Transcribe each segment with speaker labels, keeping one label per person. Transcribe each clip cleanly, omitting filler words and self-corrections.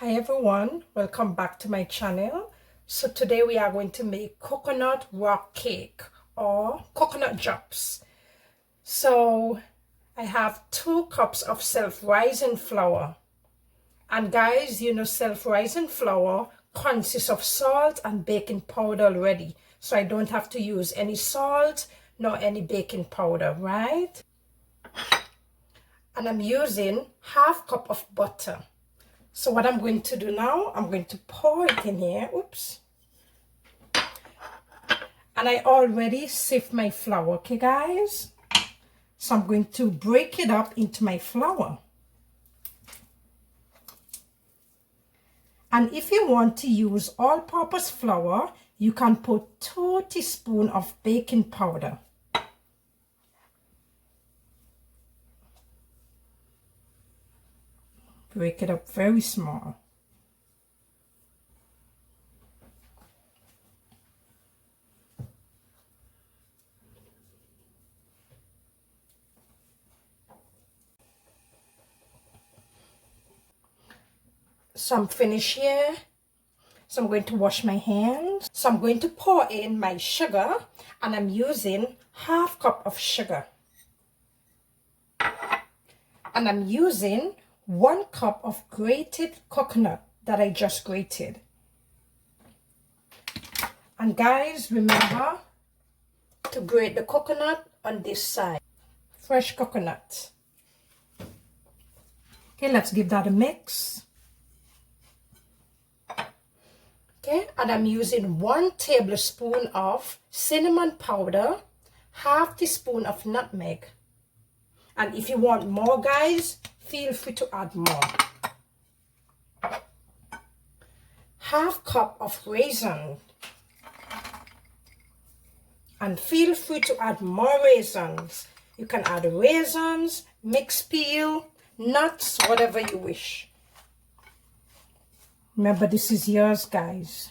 Speaker 1: Hi everyone, welcome back to my channel. So today we are going to make coconut rock cake or coconut drops. So I have 2 cups of self-rising flour. And guys, you know self-rising flour consists of salt and baking powder already. So I don't have to use any salt nor any baking powder, right? And I'm using half cup of butter. So what I'm going to do now, I'm going to pour it in here. Oops. And I already sift my flour, okay guys? So I'm going to break it up into my flour. And if you want to use all-purpose flour, you can put 2 teaspoons of baking powder. Break it up very small. So I'm finished here. So I'm going to wash my hands. So I'm going to pour in my sugar, and I'm using half cup of sugar. And I'm using 1 cup of grated coconut that I just grated. And guys, remember to grate the coconut on this side. Fresh coconut. Okay, let's give that a mix. Okay, and I'm using 1 tablespoon of cinnamon powder, half teaspoon of nutmeg. And if you want more, guys, feel free to add more. Half cup of raisin. And feel free to add more raisins. You can add raisins, mixed peel, nuts, whatever you wish. Remember, this is yours, guys.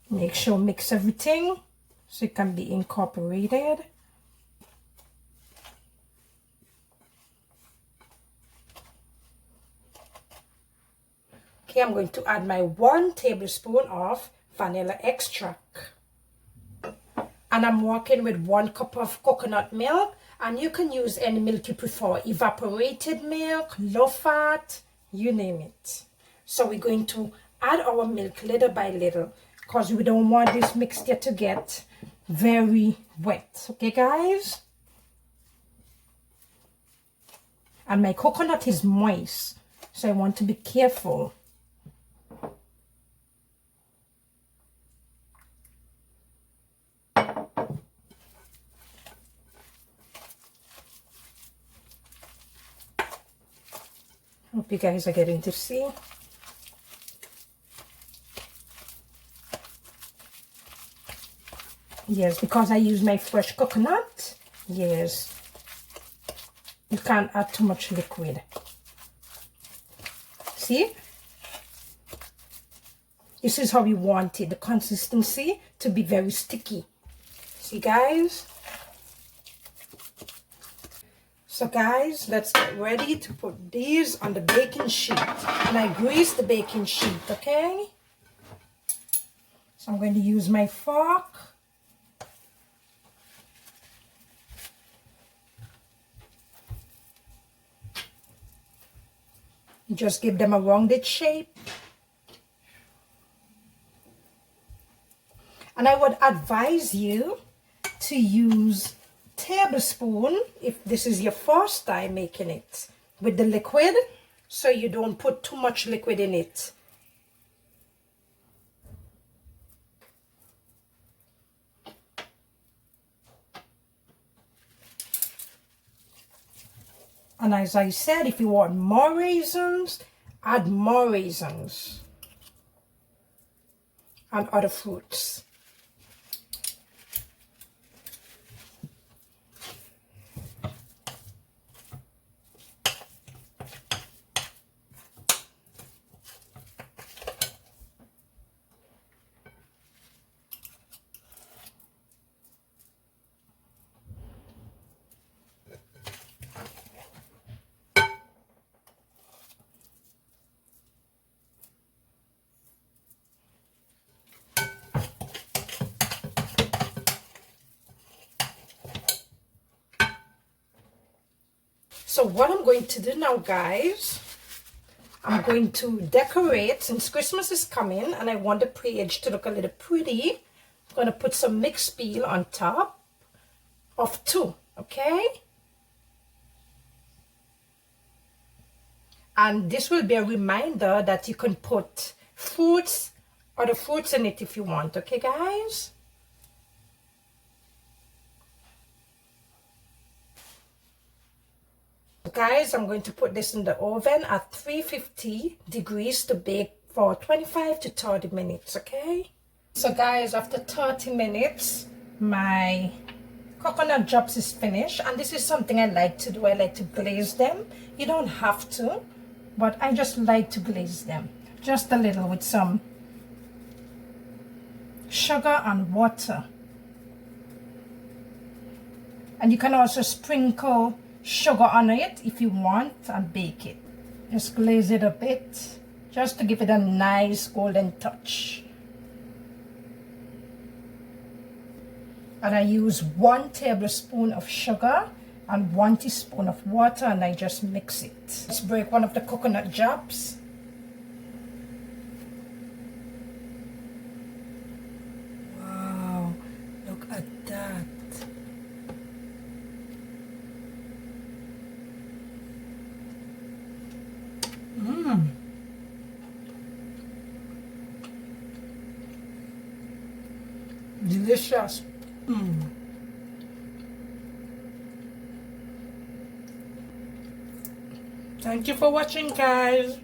Speaker 1: Make sure mix everything so it can be incorporated. Okay, I'm going to add my 1 tablespoon of vanilla extract. And I'm working with 1 cup of coconut milk, and you can use any milk you prefer, evaporated milk, low fat, you name it. So we're going to add our milk little by little because we don't want this mixture to get very wet. Okay guys? And my coconut is moist, so I want to be careful. Hope you guys are getting to see. Yes, because I use my fresh coconut. Yes. You can't add too much liquid. See? This is how we want it, the consistency to be very sticky. See guys? So guys, let's get ready to put these on the baking sheet. And I grease the baking sheet, okay? So I'm going to use my fork. Just give them a rounded shape. And I would advise you to use tablespoon if this is your first time making it with the liquid, so you don't put too much liquid in it. And as I said, if you want more raisins, add more raisins and other fruits. So what I'm going to do now, guys, I'm going to decorate since Christmas is coming and I want the page to look a little pretty. I'm going to put some mixed peel on top of 2, okay? And this will be a reminder that you can put fruits, other fruits in it if you want, okay, guys? Guys, I'm going to put this in the oven at 350 degrees to bake for 25 to 30 minutes, okay? So guys, after 30 minutes, my coconut drops is finished, and this is something I like to do. I like to glaze them. You don't have to, but I just like to glaze them. Just a little with some sugar and water. And you can also sprinkle sugar on it if you want and bake it. Just glaze it a bit just to give it a nice golden touch. And I use 1 tablespoon of sugar and 1 teaspoon of water, and I just mix it. Let's break one of the coconut drops. Wow, look at that. Delicious. Thank you for watching, guys.